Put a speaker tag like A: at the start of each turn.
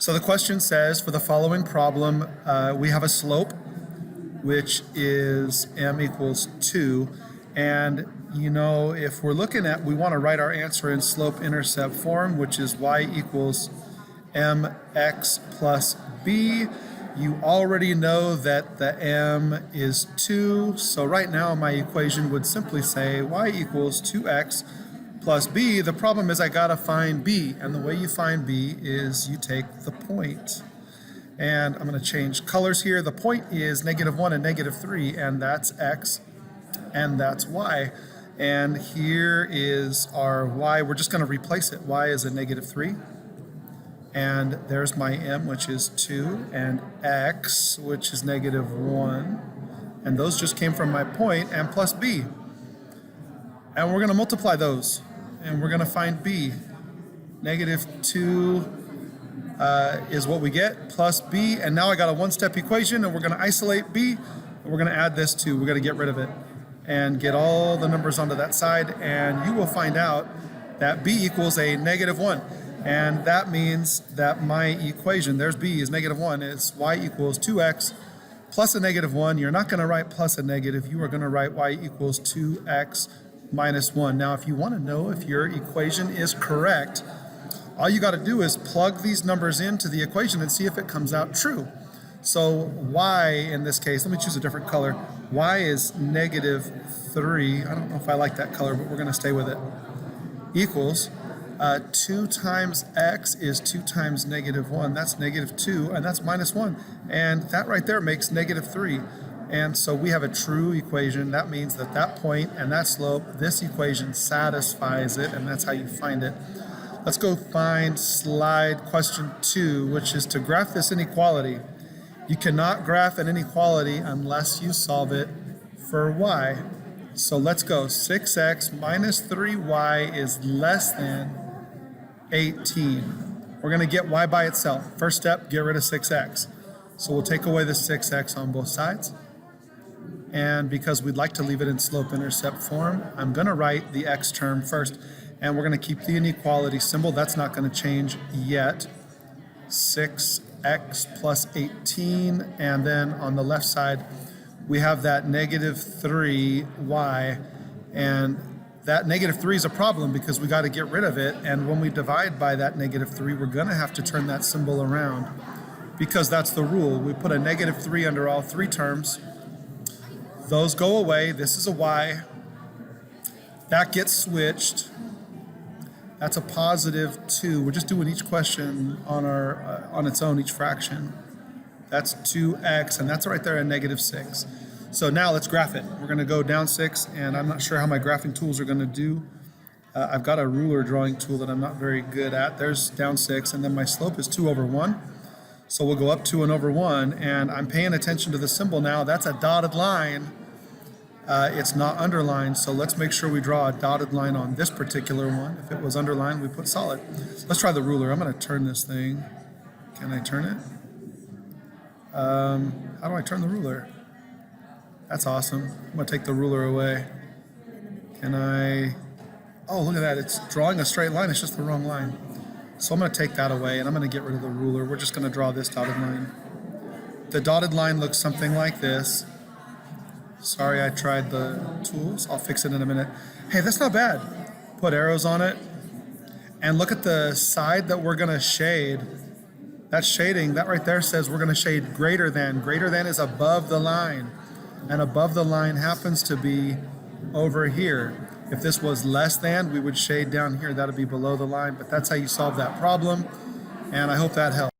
A: So the question says, for the following problem, we have a slope, which is m equals 2. And, you know, if we're looking at, we want to write our answer in slope-intercept form, which is y equals mx plus b. You already know that the m is 2. So right now my equation would simply say y equals 2x plus b. The problem is I gotta find b, and the way you find b is you take the point. And I'm gonna change colors here. The point is -1 and -3, and that's x, and that's y. And here is our y. We're just gonna replace it. Y is a -3. And there's my m, which is 2, and x, which is -1. And those just came from my point, and plus b. And we're gonna multiply those. And we're going to find b. -2 is what we get, plus b. And now I got a one-step equation, and we're going to isolate b. And we're going to add this too. We're going to get rid of it and get all the numbers onto that side. And you will find out that b equals a -1. And that means that my equation, there's b, is -1. It's y equals 2x plus a -1. You're not going to write plus a negative. You are going to write y equals 2x minus 1. Now, if you want to know if your equation is correct, all you got to do is plug these numbers into the equation and see if it comes out true. So y, in this case, let me choose a different color. Y is -3. I don't know if I like that color, but we're going to stay with it. Equals 2 times x is 2 times -1. That's -2, and that's -1. And that right there makes -3. And so we have a true equation. That means that that point and that slope, this equation satisfies it, and that's how you find it. Let's go find slide question 2, which is to graph this inequality. You cannot graph an inequality unless you solve it for y. So let's go. 6x minus 3y is less than 18. We're going to get y by itself. First step, get rid of 6x. So we'll take away the 6x on both sides. And because we'd like to leave it in slope-intercept form, I'm going to write the x term first. And we're going to keep the inequality symbol. That's not going to change yet. 6x plus 18. And then on the left side, we have that -3y. And that -3 is a problem because we got to get rid of it. And when we divide by that -3, we're going to have to turn that symbol around because that's the rule. We put a -3 under all three terms. Those go away. This is a y. That gets switched. That's a +2. We're just doing each question on on its own, each fraction. That's 2x, and that's right there at -6. So now let's graph it. We're going to go down 6, and I'm not sure how my graphing tools are going to do. I've got a ruler drawing tool that I'm not very good at. There's down 6, and then my slope is 2/1. So we'll go up 2/1, and I'm paying attention to the symbol now. That's a dotted line. It's not underlined, so let's make sure we draw a dotted line on this particular one. If it was underlined, we put solid. Let's try the ruler. I'm going to turn this thing. Can I turn it? How do I turn the ruler? That's awesome. I'm going to take the ruler away. Can I? Oh, look at that. It's drawing a straight line. It's just the wrong line. So I'm going to take that away, and I'm going to get rid of the ruler. We're just going to draw this dotted line. The dotted line looks something like this. Sorry, I tried the tools. I'll fix it in a minute. Hey, that's not bad. Put arrows on it. And look at the side that we're going to shade. That shading, that right there says we're going to shade greater than. Greater than is above the line. And above the line happens to be over here. If this was less than, we would shade down here. That would be below the line. But that's how you solve that problem. And I hope that helps.